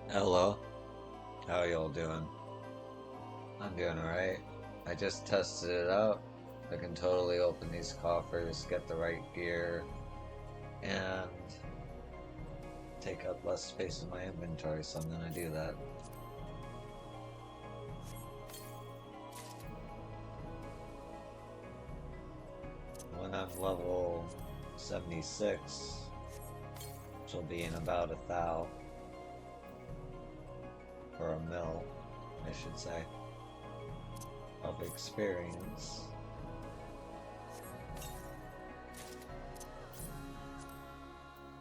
Hello, how y'all doing? I'm doing alright. I just tested it out. I can totally open these coffers, get the right gear, and take up less space in my inventory, so I'm gonna do that. When I'm level 76, which will be in about a thou, or a mil, I should say, of experience,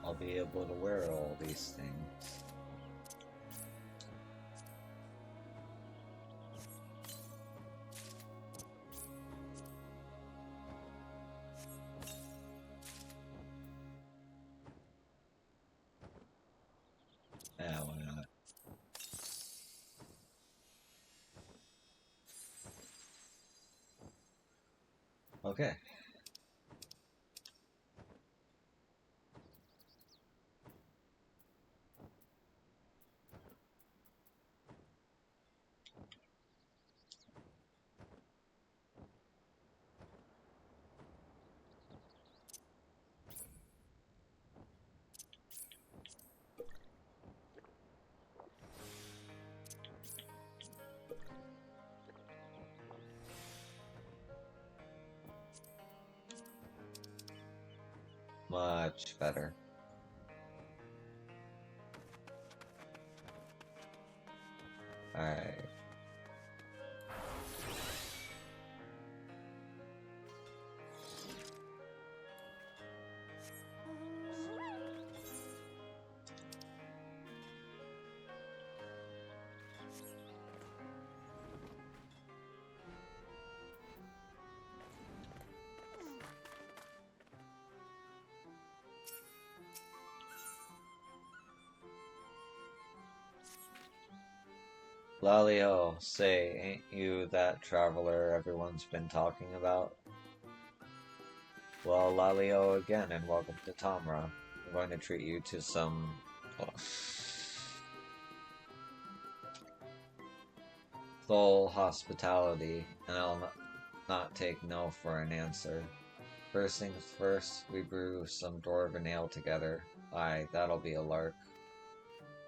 I'll be able to wear all these things. Yeah, why not? Okay. Much better. Alright. Lalio, say, ain't you that traveler everyone's been talking about? Well, Lalio again, and welcome to Tamra. I'm going to treat you to some full hospitality, and I'll not take no for an answer. First things first, we brew some dwarven ale together. Aye, that'll be a lark.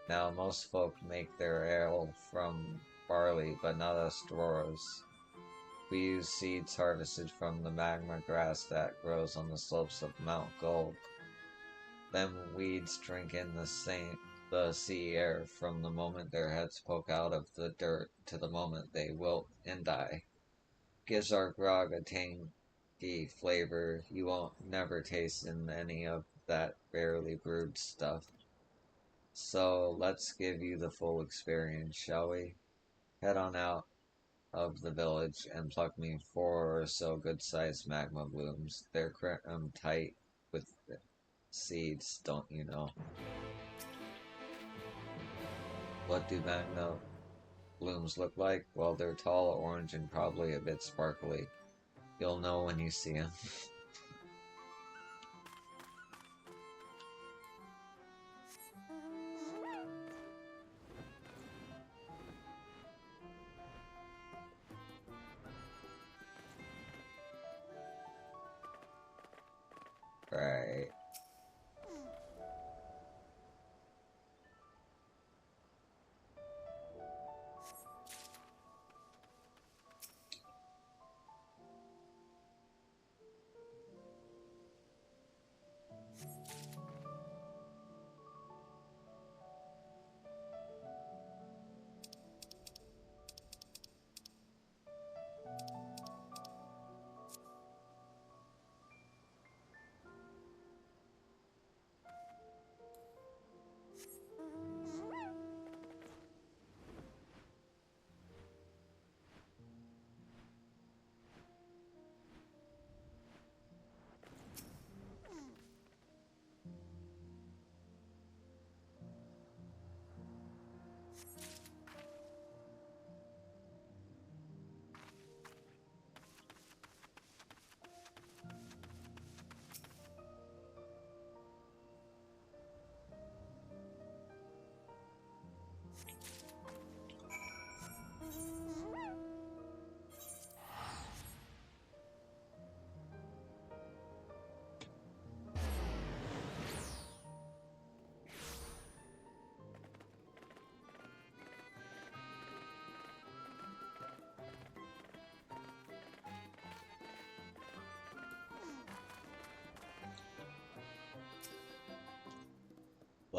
Now, most folk make their ale from barley, but not us dwarves. We use seeds harvested from the magma grass that grows on the slopes of Mount Gold. Them weeds drink in the sea air from the moment their heads poke out of the dirt to the moment they wilt and die. Gives our grog a tangy flavor you won't never taste in any of that barely brewed stuff. So let's give you the full experience, shall we? Head on out of the village and pluck me 4 or so good-sized magma blooms. They're tight with seeds, don't you know? What do magma blooms look like? Well, they're tall, orange, and probably a bit sparkly. You'll know when you see them. Right.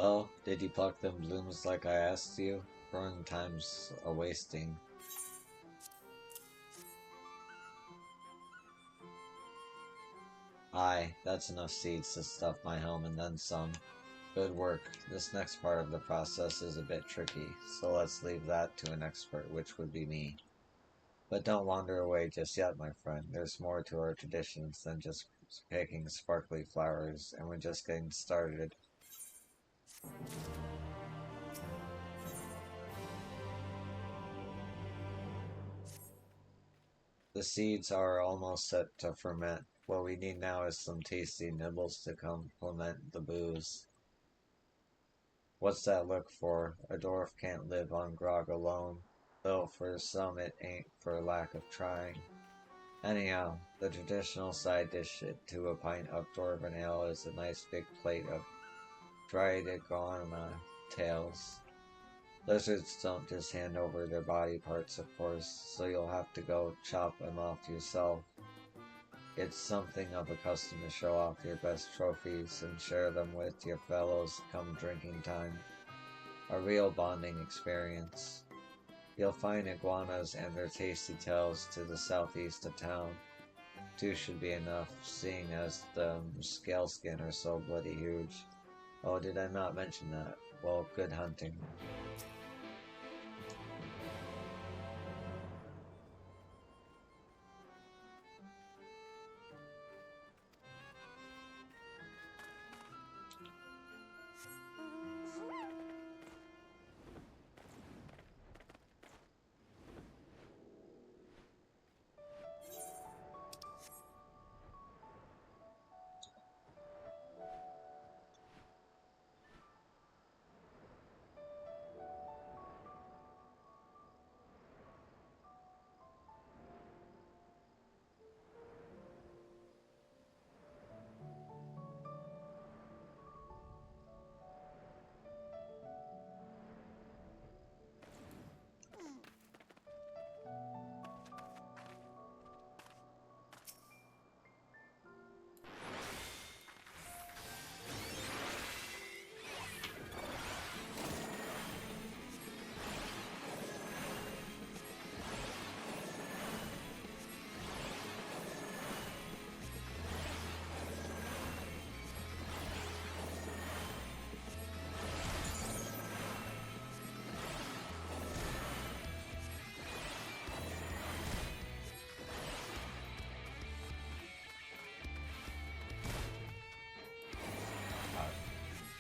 Well, did you pluck them blooms like I asked you? Growing time's a wasting. Aye, that's enough seeds to stuff my home and then some. Good work. This next part of the process is a bit tricky, so let's leave that to an expert, which would be me. But don't wander away just yet, my friend. There's more to our traditions than just picking sparkly flowers, and we're just getting started. The seeds are almost set to ferment. What we need now is some tasty nibbles to complement the booze. What's that look for? A dwarf can't live on grog alone, though for some it ain't for lack of trying. Anyhow, the traditional side dish to a pint of dwarven ale is a nice big plate of dried iguana tails. Lizards don't just hand over their body parts, of course, so you'll have to go chop them off yourself. It's something of a custom to show off your best trophies and share them with your fellows come drinking time. A real bonding experience. You'll find iguanas and their tasty tails to the southeast of town. Two should be enough, seeing as the scale skin are so bloody huge. Oh, did I not mention that? Well, good hunting.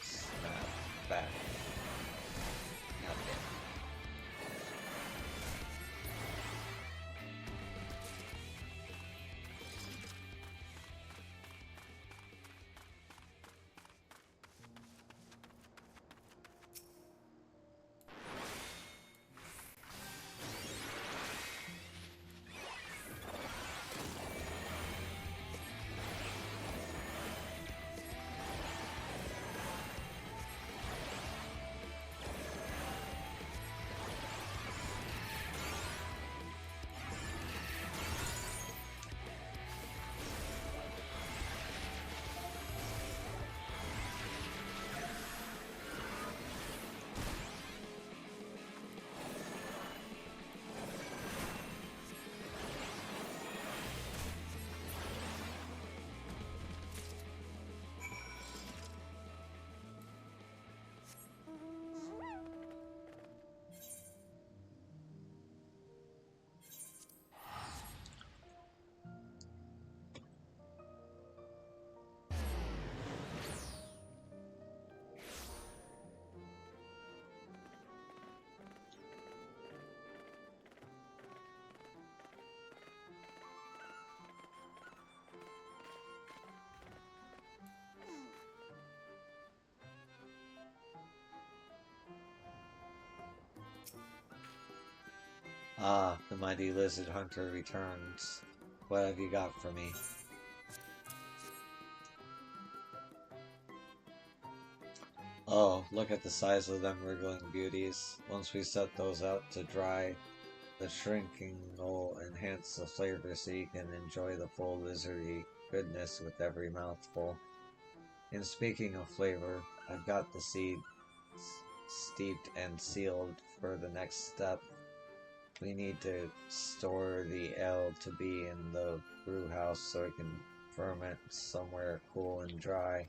Snap back. Goddamn. Ah, the mighty lizard hunter returns. What have you got for me? Oh, look at the size of them wriggling beauties. Once we set those out to dry, the shrinking will enhance the flavor so you can enjoy the full lizardy goodness with every mouthful. And speaking of flavor, I've got the seeds steeped and sealed for the next step. We need to store the ale to be in the brew house so it can ferment somewhere cool and dry.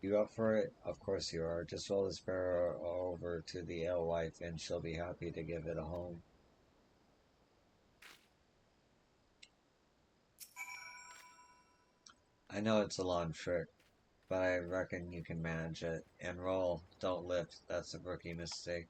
You up for it? Of course you are. Just roll the sparrow over to the alewife and she'll be happy to give it a home. I know it's a long trick, but I reckon you can manage it. And roll, don't lift. That's a rookie mistake.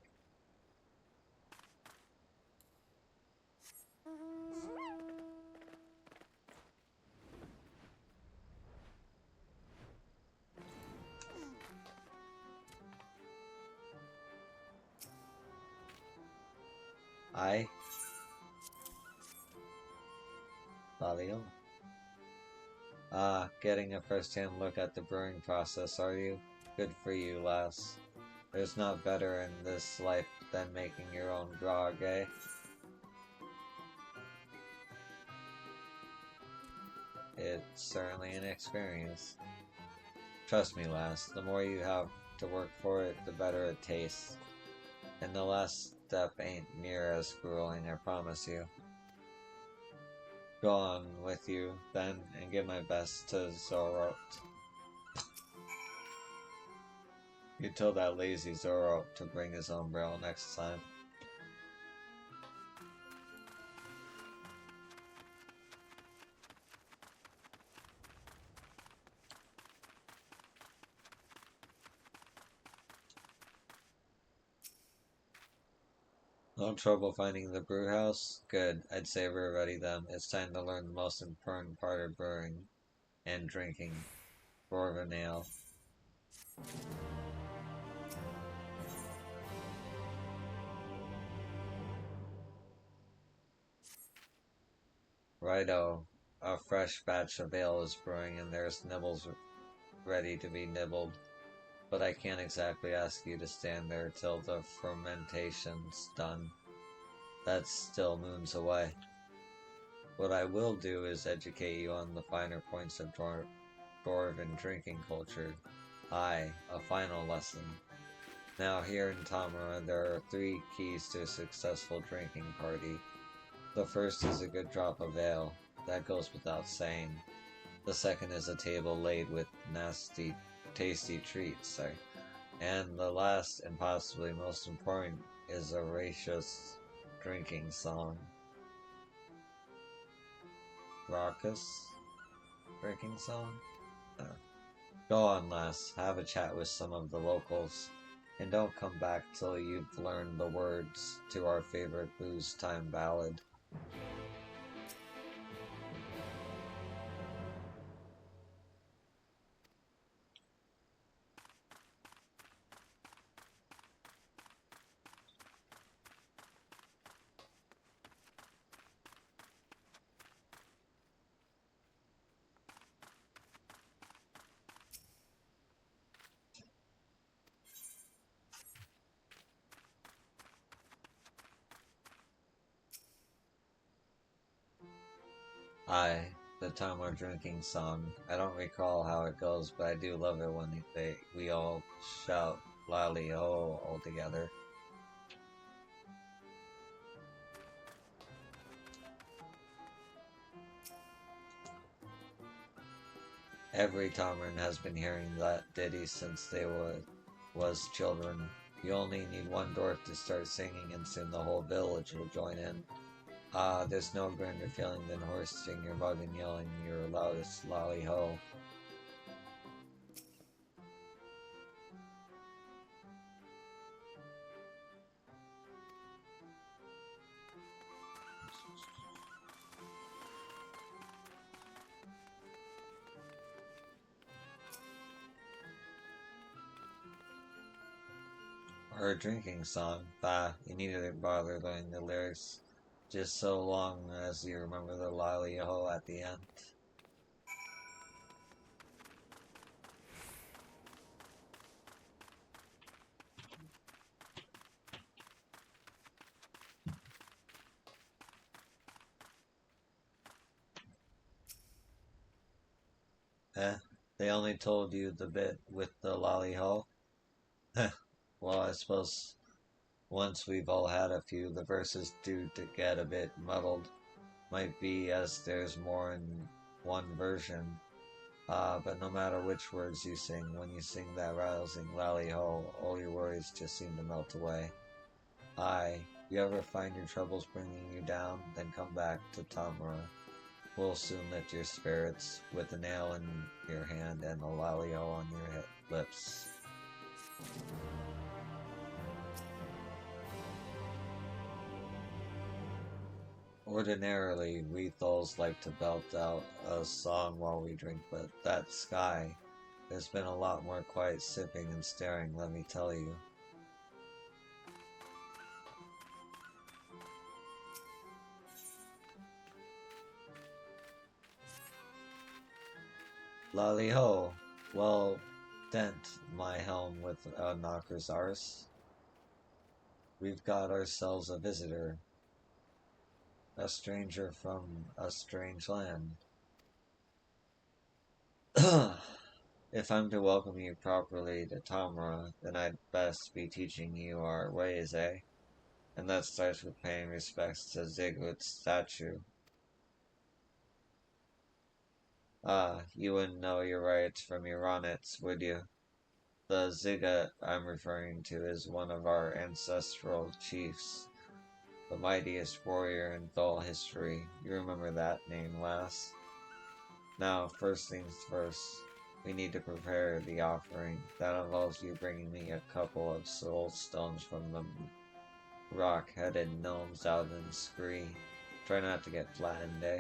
I, Lalio. Getting a first-hand look at the brewing process, are you? Good for you, lass. There's not better in this life than making your own grog, eh? It's certainly an experience. Trust me, lass, the more you have to work for it, the better it tastes. And the last step ain't near as grueling, I promise you. Go on with you, then, and give my best to Zoro. You tell that lazy Zoro to bring his own barrel next time. No trouble finding the brew house? Good. I'd say we're ready then. It's time to learn the most important part of brewing and drinking. Dwarven ale. Righto. A fresh batch of ale is brewing and there's nibbles ready to be nibbled. But I can't exactly ask you to stand there till the fermentation's done. That's still moons away. What I will do is educate you on the finer points of dwarven drinking culture. Aye, a final lesson. Now here in Tamara there are 3 keys to a successful drinking party. The first is a good drop of ale. That goes without saying. The second is a table laid with tasty treats, and the last and possibly most important is a raucous drinking song. Raucous drinking song? Go on, lass, have a chat with some of the locals, and don't come back till you've learned the words to our favorite booze time ballad. Aye, the Tamar drinking song. I don't recall how it goes, but I do love it when we all shout "Lally Ho" all together. Every Tamaran has been hearing that ditty since they was children. You only need one dwarf to start singing and soon the whole village will join in. There's no grander feeling than hoisting your mug and yelling your loudest "Lally Ho." Or a drinking song. Bah, you needn't bother learning the lyrics, just so long as you remember the "Lally Ho" at the end. Eh, they only told you the bit with the "Lally Ho"? Well, I suppose once we've all had a few, the verses do to get a bit muddled. Might be as there's more in one version. But no matter which words you sing, when you sing that rousing lally ho, all your worries just seem to melt away. Aye, you ever find your troubles bringing you down, then come back to Tamara. We'll soon lift your spirits with a nail in your hand and a lally ho on your lips. Ordinarily, we Thulls like to belt out a song while we drink, but that sky, there's been a lot more quiet sipping and staring, let me tell you. Lally ho! Well, dent my helm with a knocker's arse. We've got ourselves a visitor, a stranger from a strange land. If I'm to welcome you properly to Tamra, then I'd best be teaching you our ways, eh? And that starts with paying respects to Ziggurat's statue. Ah, you wouldn't know your rights from your Ronets, would you? The Ziggurat I'm referring to is one of our ancestral chiefs, the mightiest warrior in Thul history. You remember that name, lass? Now, first things first, we need to prepare the offering. That involves you bringing me a couple of soul stones from the rock-headed gnomes out in Scree. Try not to get flattened, eh?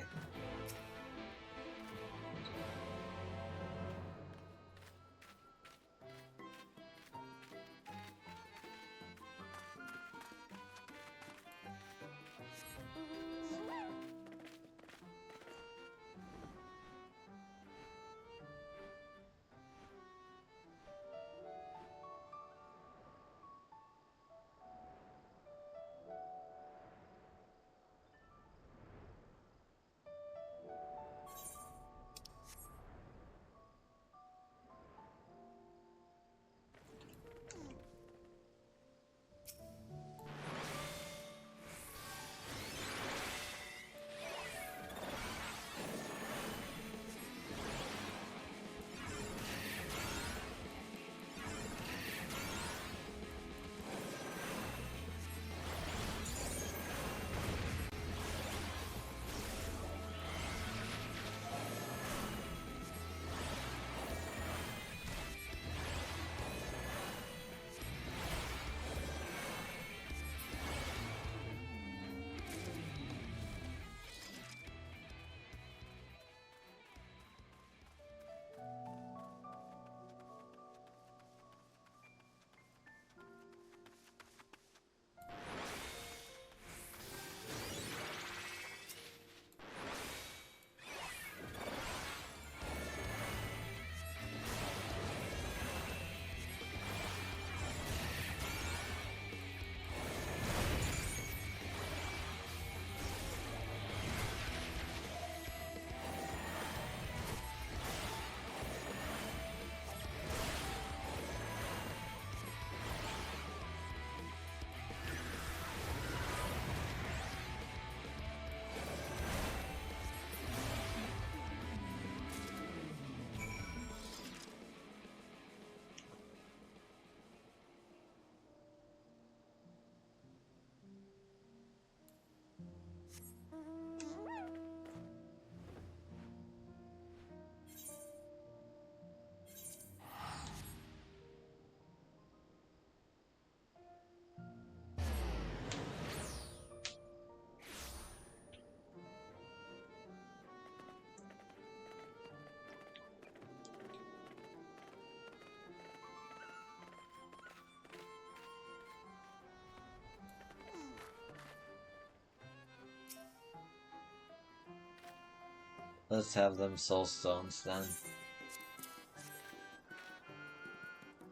Let's have them soul stones then.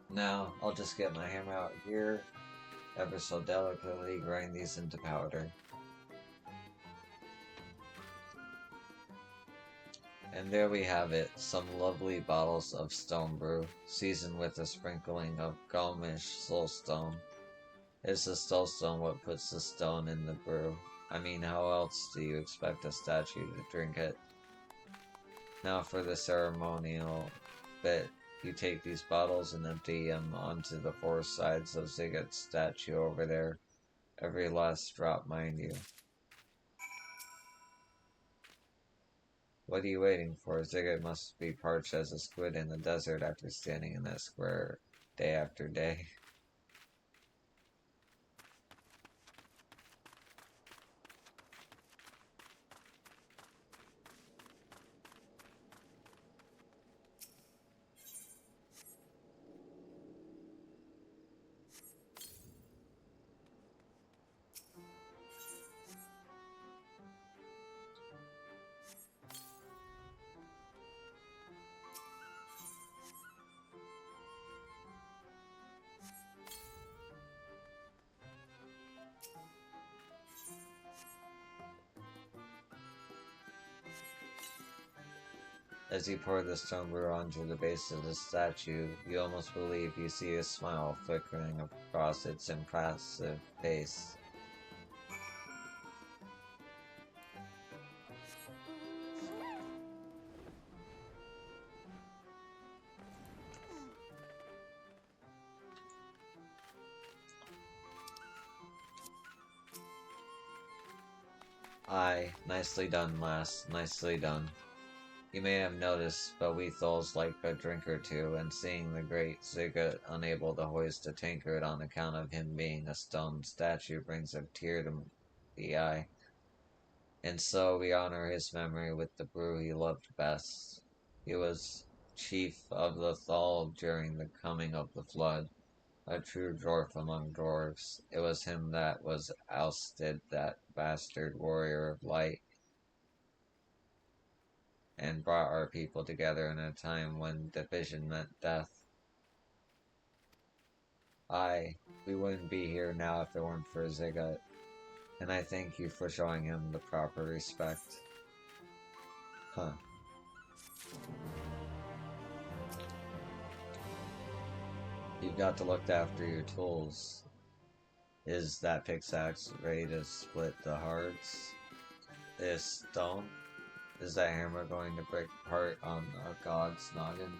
Now, I'll just get my hammer out here, ever so delicately grind these into powder. And there we have it, some lovely bottles of stone brew, seasoned with a sprinkling of Gomish soulstone. Is the soulstone what puts the stone in the brew? I mean, how else do you expect a statue to drink it? Now for the ceremonial bit. You take these bottles and empty them onto the four sides of Ziggurat's statue over there. Every last drop, mind you. What are you waiting for? Ziggurat must be parched as a squid in the desert after standing in that square day after day. As you pour the stone brew onto the base of the statue, you almost believe you see a smile flickering across its impassive face. Aye, nicely done, lass, nicely done. You may have noticed, but we Thulls like a drink or two, and seeing the great Ziggurat unable to hoist a tankard on account of him being a stone statue brings a tear to the eye. And so we honor his memory with the brew he loved best. He was chief of the Thal during the coming of the flood, a true dwarf among dwarves. It was him that was ousted that bastard warrior of light, and brought our people together in a time when division meant death. Aye, we wouldn't be here now if it weren't for Ziggurat, and I thank you for showing him the proper respect. Huh. You've got to look after your tools. Is that pickaxe ready to split the hearts? Is stone? Is that hammer going to break apart on a god's noggin?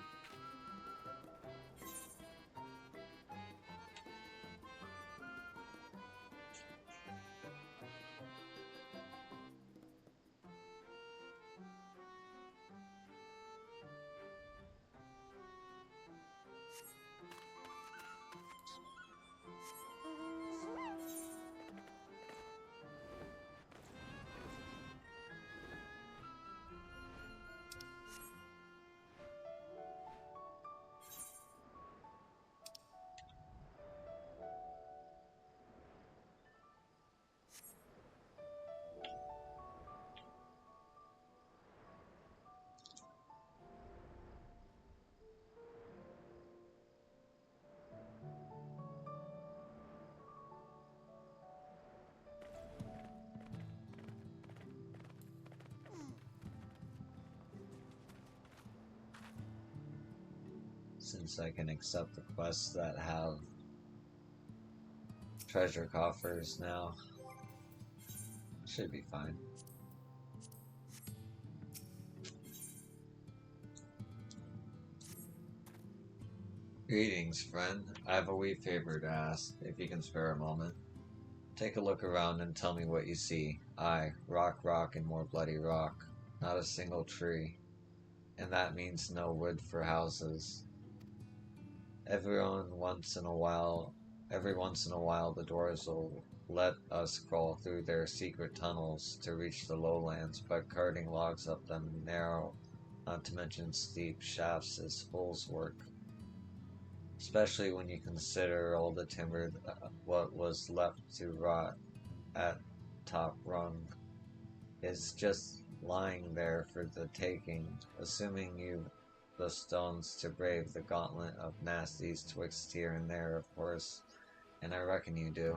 Since I can accept the quests that have treasure coffers now, should be fine. Greetings, friend. I have a wee favor to ask, if you can spare a moment. Take a look around and tell me what you see. Aye, rock, rock, and more bloody rock. Not a single tree. And that means no wood for houses. Every once in a while, the dwarves will let us crawl through their secret tunnels to reach the lowlands, but carting logs up them narrow, not to mention steep shafts, is fool's work. Especially when you consider all the timber what was left to rot at top rung is just lying there for the taking, assuming you've the stones to brave the gauntlet of nasties twixt here and there, of course, and I reckon you do.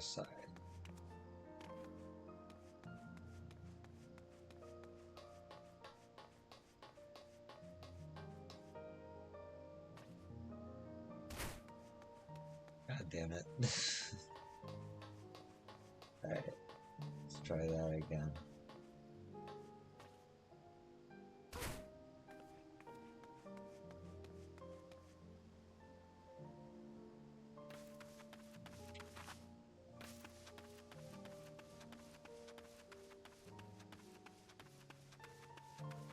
side. God damn it. Alright, let's try that again.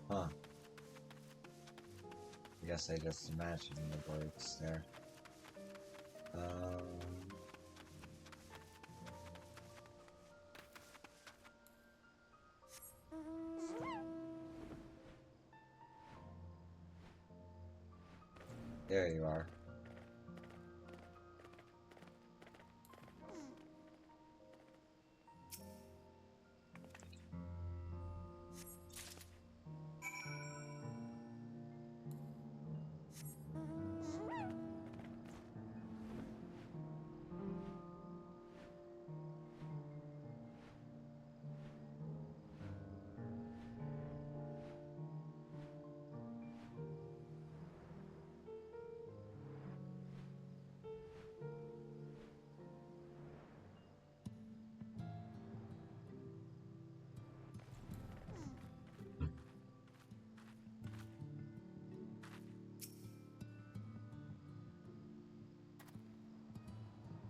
Huh. I guess I just imagined the words there. There you are.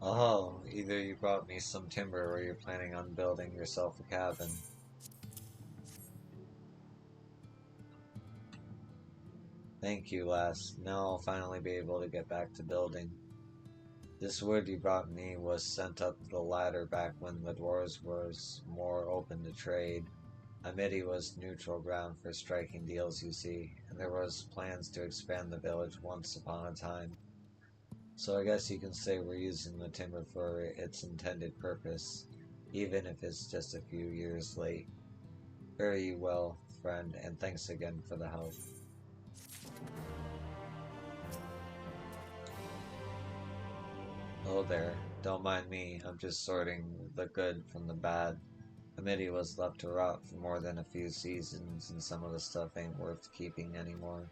Oh, either you brought me some timber or you're planning on building yourself a cabin. Thank you, lass. Now I'll finally be able to get back to building. This wood you brought me was sent up the ladder back when the dwarves was more open to trade. Amity was neutral ground for striking deals, you see, and there was plans to expand the village once upon a time. So I guess you can say we're using the timber for its intended purpose, even if it's just a few years late. Fare you well, friend, and thanks again for the help. Oh there, don't mind me, I'm just sorting the good from the bad. Amity was left to rot for more than a few seasons, and some of the stuff ain't worth keeping anymore.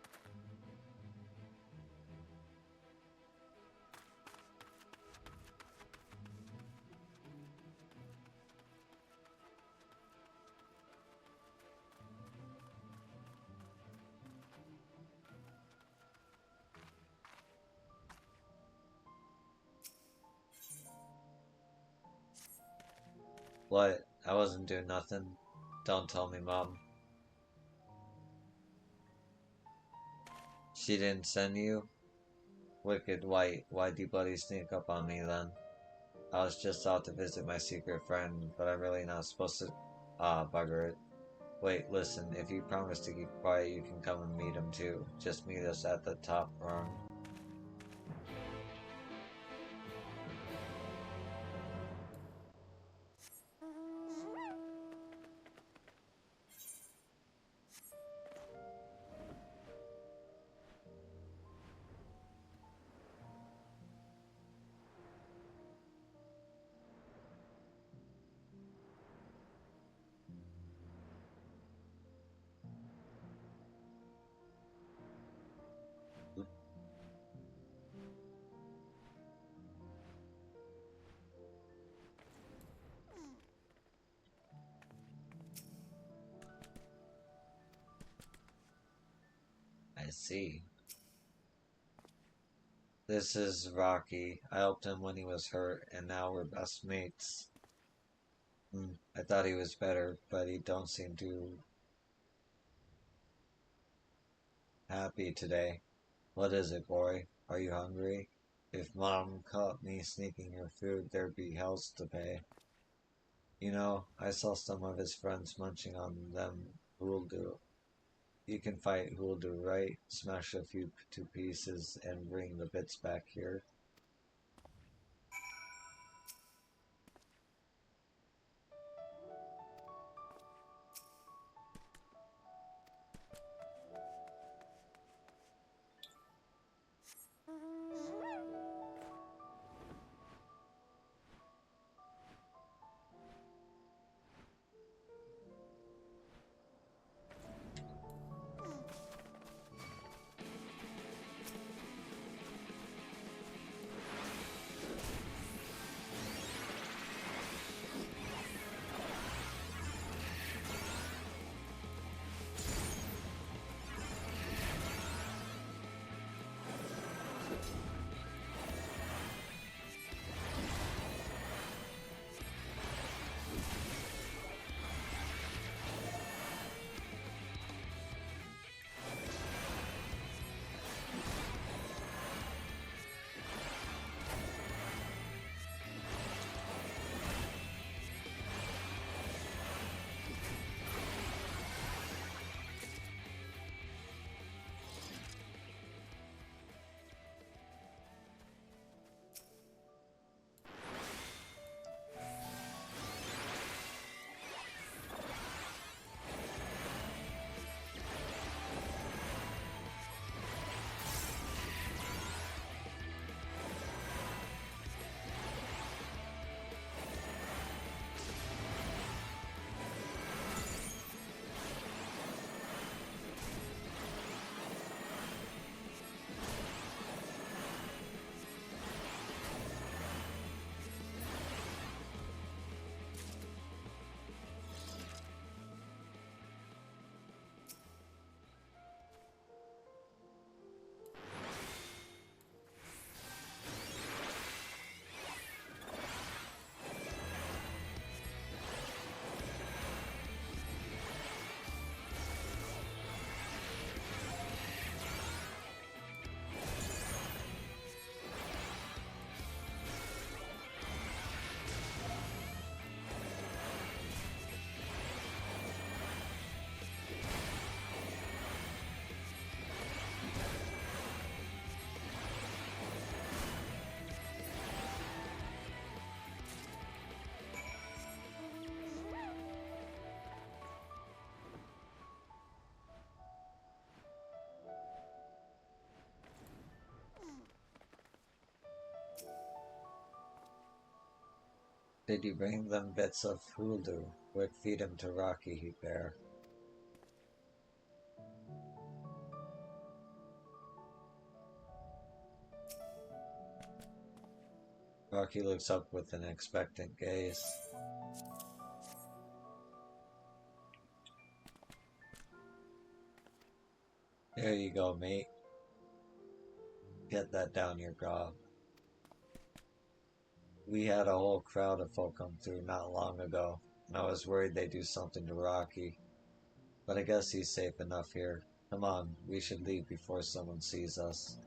What? I wasn't doing nothing. Don't tell me, Mom. She didn't send you? Wicked white, why'd you bloody sneak up on me then? I was just out to visit my secret friend, but I'm really not supposed to. Ah, bugger it. Wait, listen, if you promise to keep quiet, you can come and meet him too. Just meet us at the top rung. I see. This is Rocky. I helped him when he was hurt, and now we're best mates. I thought he was better, but he don't seem too happy today. What is it, boy? Are you hungry? If Mom caught me sneaking your food, there'd be hells to pay. You know, I saw some of his friends munching on them. Who'll do? You can fight who'll do right, smash a few to pieces, and bring the bits back here. Did you bring them bits of hulu? Quick, feed him to Rocky, Bear. Rocky looks up with an expectant gaze. There you go, mate. Get that down your gob. We had a whole crowd of folk come through not long ago, and I was worried they'd do something to Rocky. But I guess he's safe enough here. Come on, we should leave before someone sees us.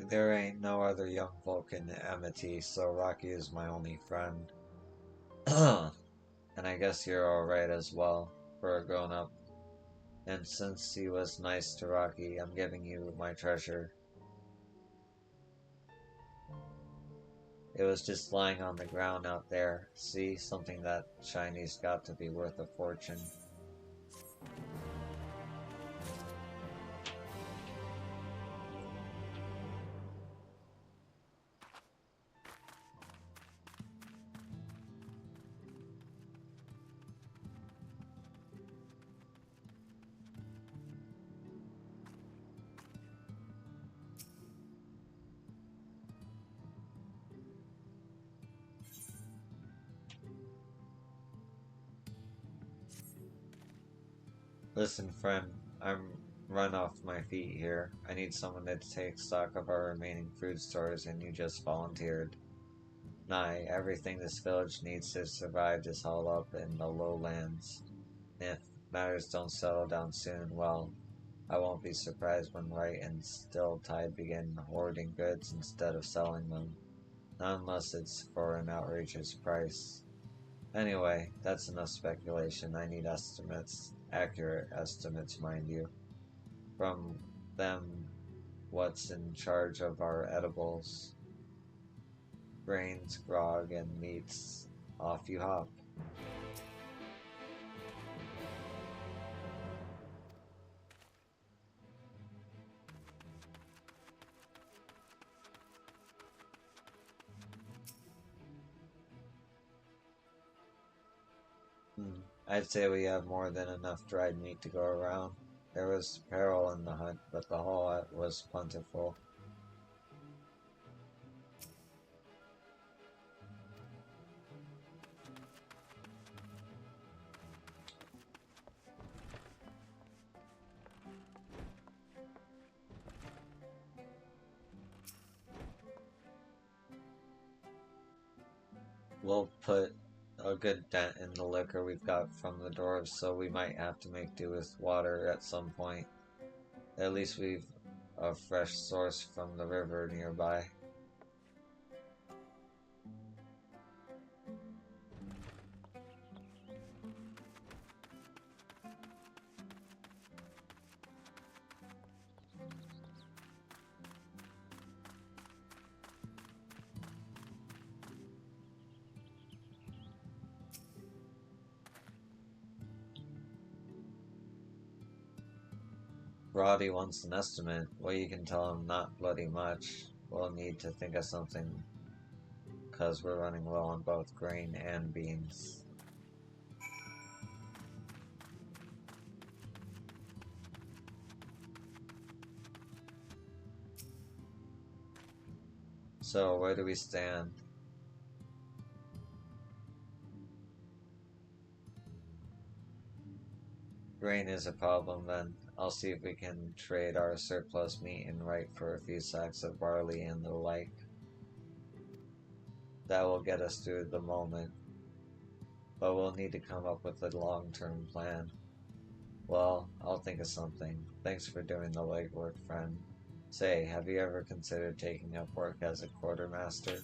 There ain't no other young folk in Amity, so Rocky is my only friend. And I guess you're alright as well, for a grown-up. And since he was nice to Rocky, I'm giving you my treasure. It was just lying on the ground out there. See, something that shiny's got to be worth a fortune. Listen, friend, I'm run off my feet here. I need someone to take stock of our remaining food stores, and you just volunteered. Nigh, everything this village needs to survive is hauled up in the lowlands. If matters don't settle down soon, well, I won't be surprised when Wright and Stilltide begin hoarding goods instead of selling them. Not unless it's for an outrageous price. Anyway, that's enough speculation. I need estimates. Accurate estimates, mind you. From them, what's in charge of our edibles. Grains, grog, and meats. Off you hop. I'd say we have more than enough dried meat to go around. There was peril in the hunt, but the haul was plentiful. We'll put a good dent in the liquor we've got from the dwarves, so we might have to make do with water at some point. At least we've a fresh source from the river nearby. Roddy wants an estimate. Well, you can tell him not bloody much. We'll need to think of something, cause we're running low on both grain and beans. So, where do we stand? Grain is a problem then. I'll see if we can trade our surplus meat and right for a few sacks of barley and the like. That will get us through the moment, but we'll need to come up with a long-term plan. Well, I'll think of something. Thanks for doing the legwork, friend. Say, have you ever considered taking up work as a quartermaster?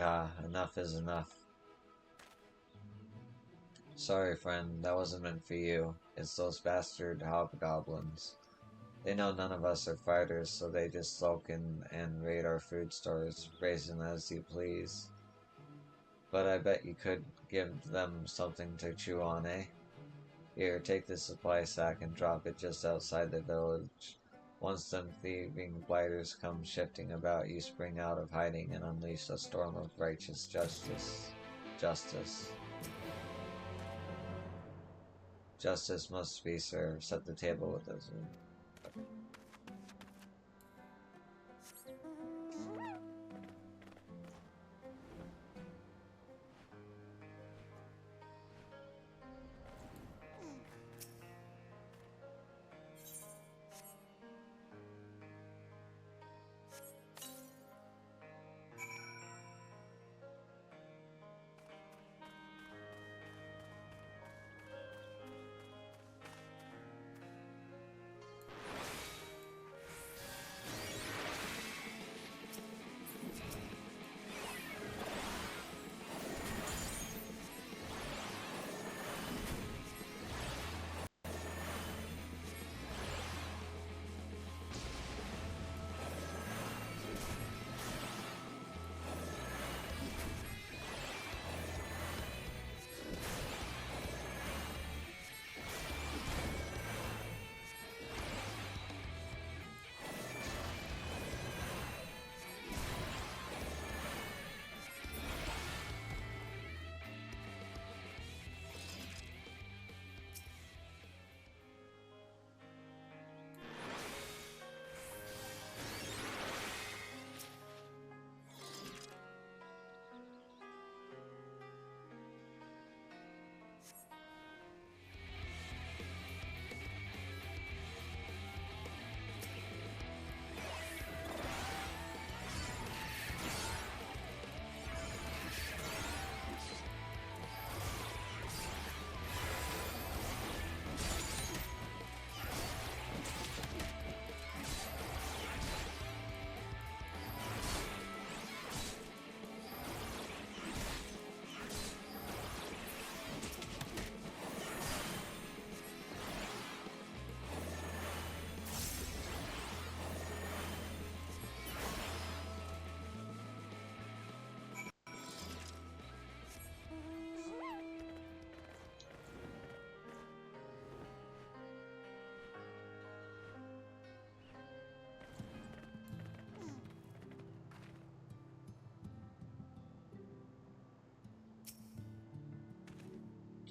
Ah, enough is enough. Sorry, friend, that wasn't meant for you. It's those bastard hobgoblins. They know none of us are fighters, so they just sulk in and raid our food stores, brazen as you please. But I bet you could give them something to chew on, eh? Here, take this supply sack and drop it just outside the village. Once them thieving blighters come shifting about, you spring out of hiding and unleash a storm of righteous justice. Justice. Justice must be served. Set the table with us.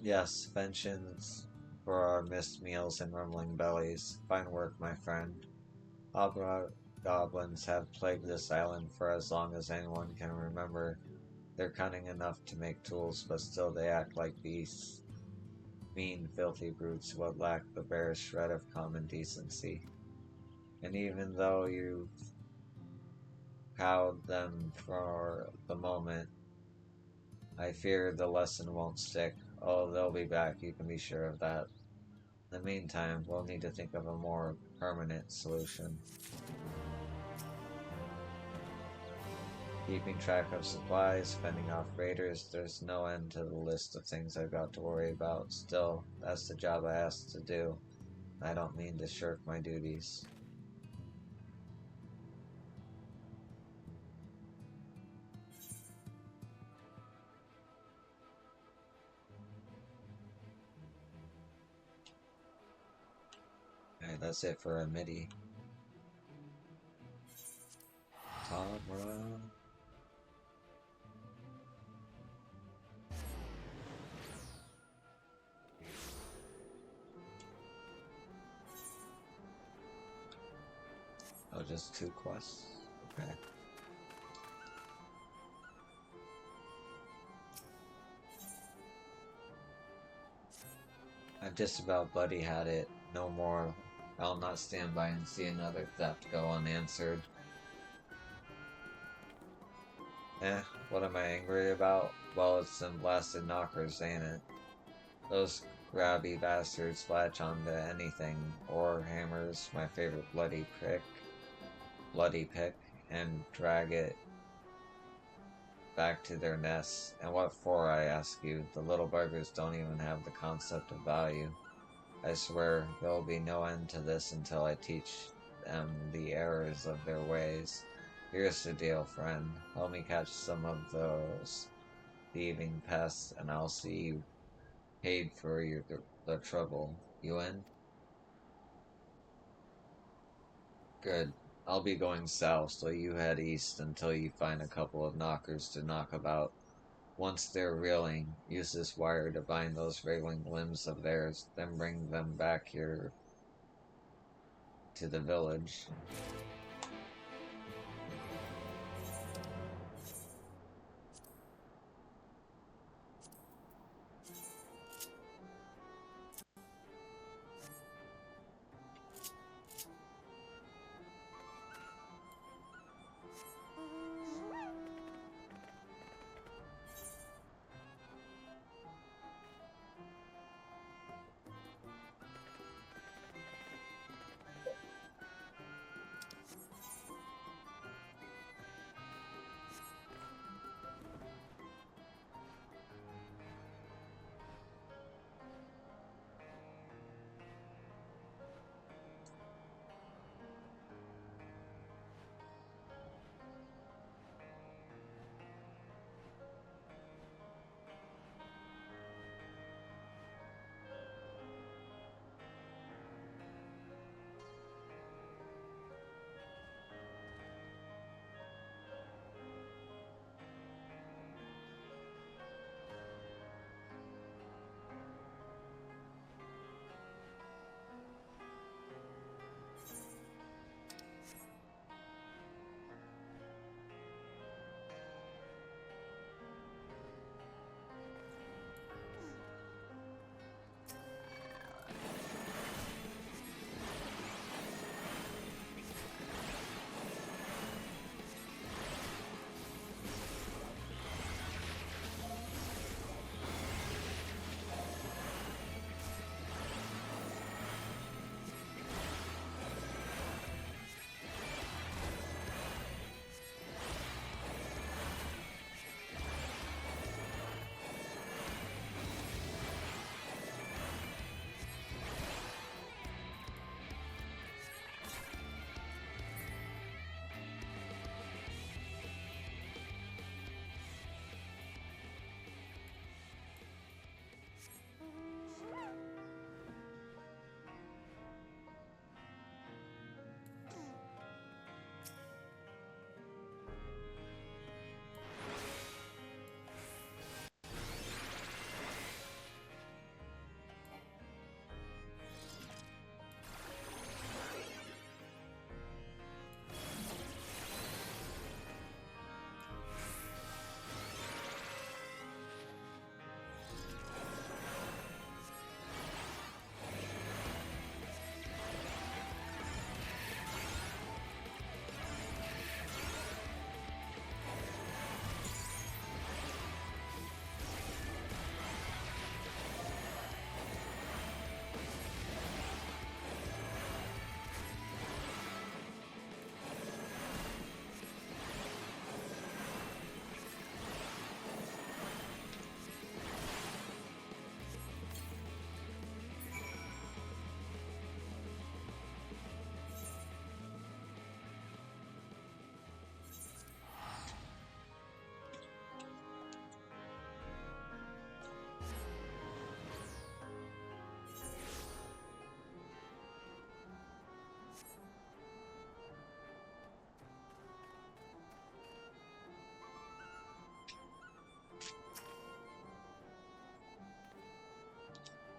Yes, vengeance for our missed meals and rumbling bellies. Fine work, my friend. Hobgoblins have plagued this island for as long as anyone can remember. They're cunning enough to make tools, but still they act like beasts. Mean, filthy brutes who lack the barest shred of common decency. And even though you've cowed them for the moment, I fear the lesson won't stick. Oh, they'll be back, you can be sure of that. In the meantime, we'll need to think of a more permanent solution. Keeping track of supplies, fending off raiders, there's no end to the list of things I've got to worry about. Still, that's the job I asked to do. I don't mean to shirk my duties. Alright, that's it for a MIDI. Tabra. Oh, just 2 quests? Okay. I've just about bloody had it. No more. I'll not stand by and see another theft go unanswered. What am I angry about? Well, it's them blasted knockers, ain't it? Those grabby bastards latch onto anything. Or hammers, my favorite bloody pick, and drag it back to their nests. And what for, I ask you? The little buggers don't even have the concept of value. I swear there will be no end to this until I teach them the errors of their ways. Here's the deal, friend. Help me catch some of those thieving pests, and I'll see you paid for the trouble. You in? Good. I'll be going south, so you head east until you find a couple of knockers to knock about. Once they're reeling, use this wire to bind those wriggling limbs of theirs, then bring them back here to the village.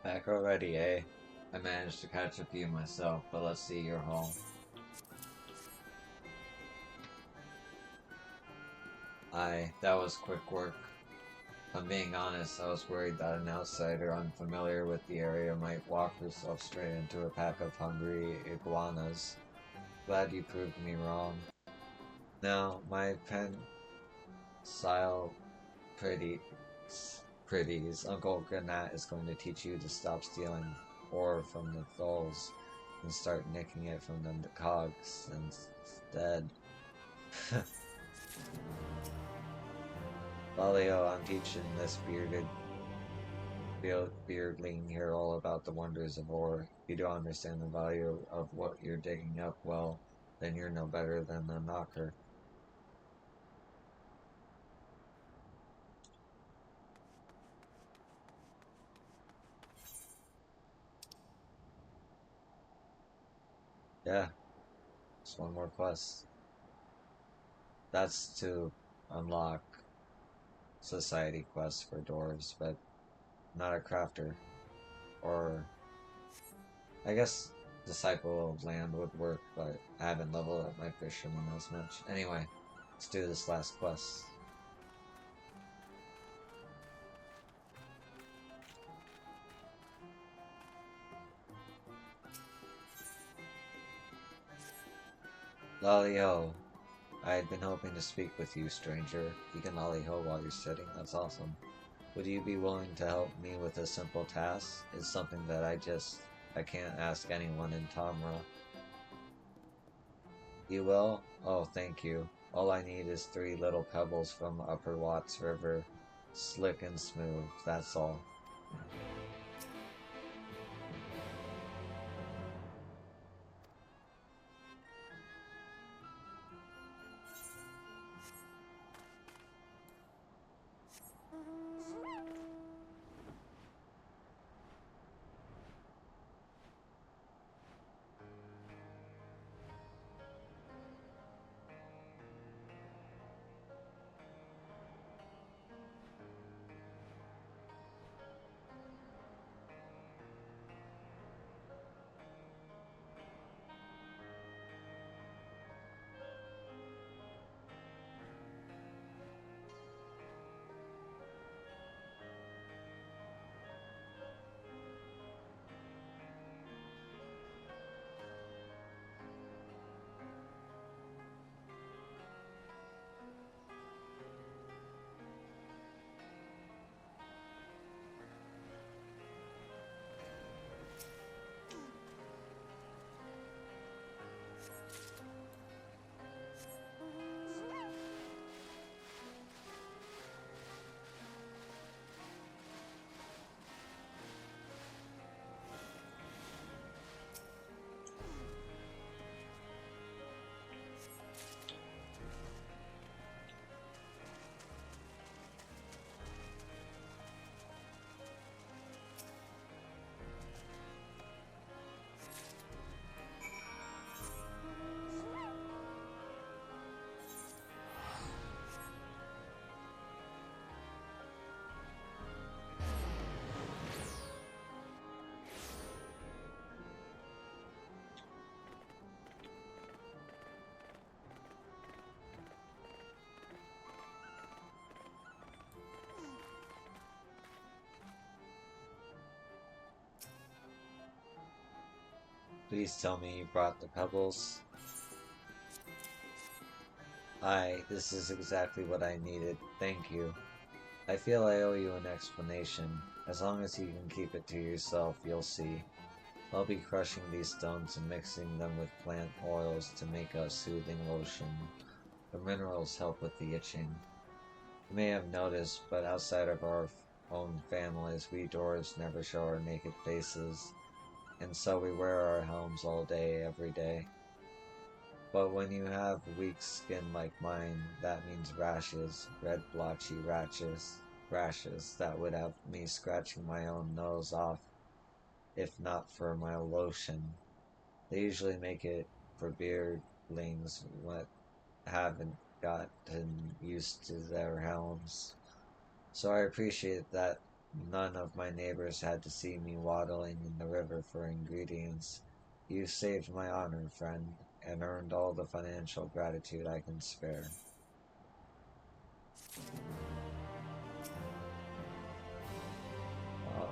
Back already, eh? I managed to catch a few myself, but let's see you're home. That was quick work. If I'm being honest, I was worried that an outsider unfamiliar with the area might walk herself straight into a pack of hungry iguanas. Glad you proved me wrong. Now, my pen Sile pretty pretties. Uncle Granat is going to teach you to stop stealing ore from the thulls and start nicking it from the cogs instead. Valio, I'm teaching this beardling here all about the wonders of ore. If you don't understand the value of what you're digging up, well, then you're no better than a knocker. Yeah, just one more quest. That's to unlock society quests for dwarves, but not a crafter. Or, I guess Disciple of Land would work, but I haven't leveled up my fisherman as much. Anyway, let's do this last quest. Lolly-ho. I had been hoping to speak with you, stranger. You can lolly-ho while you're sitting, that's awesome. Would you be willing to help me with a simple task? It's something that I can't ask anyone in Tamra. You will? Oh, thank you. All I need is 3 little pebbles from Upper Watts River. Slick and smooth, that's all. Please tell me you brought the pebbles. Aye, this is exactly what I needed. Thank you. I feel I owe you an explanation. As long as you can keep it to yourself, you'll see. I'll be crushing these stones and mixing them with plant oils to make a soothing lotion. The minerals help with the itching. You may have noticed, but outside of our own families, we dwarves never show our naked faces, and so we wear our helms all day, every day. But when you have weak skin like mine, that means rashes, red blotchy rashes that would have me scratching my own nose off if not for my lotion. They usually make it for beardlings what haven't gotten used to their helms. So I appreciate that none of my neighbors had to see me waddling in the river for ingredients. You saved my honor, friend, and earned all the financial gratitude I can spare. Oh,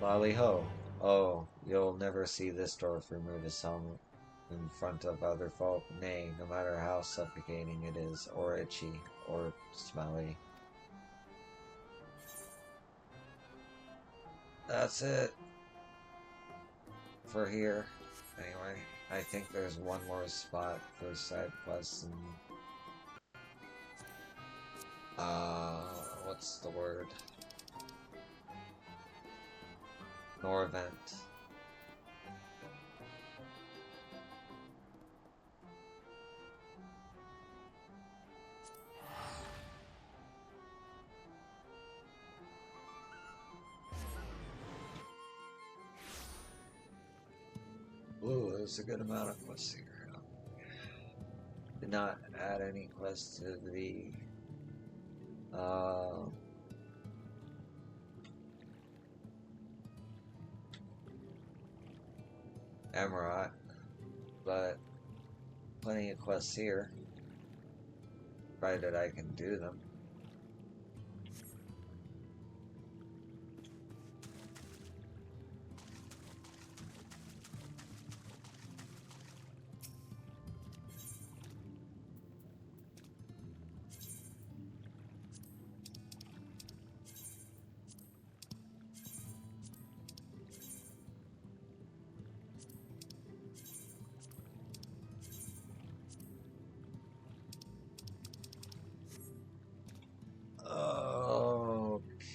Lolly ho! Oh, you'll never see this dwarf remove his helmet in front of other folk, nay, no matter how suffocating it is, or itchy, or smelly. That's it for here. Anyway, I think there's one more spot for side quests and what's the word? Norvent. Ooh, there's a good amount of quests here. Did not add any quests to the uh, Emerald, but plenty of quests here, provided I can do them.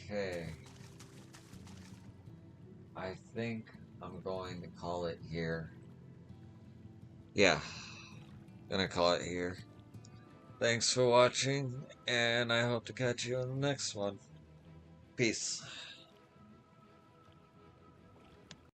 Okay. I think I'm going to call it here. Yeah, gonna call it here. Thanks for watching, and I hope to catch you on the next one. Peace.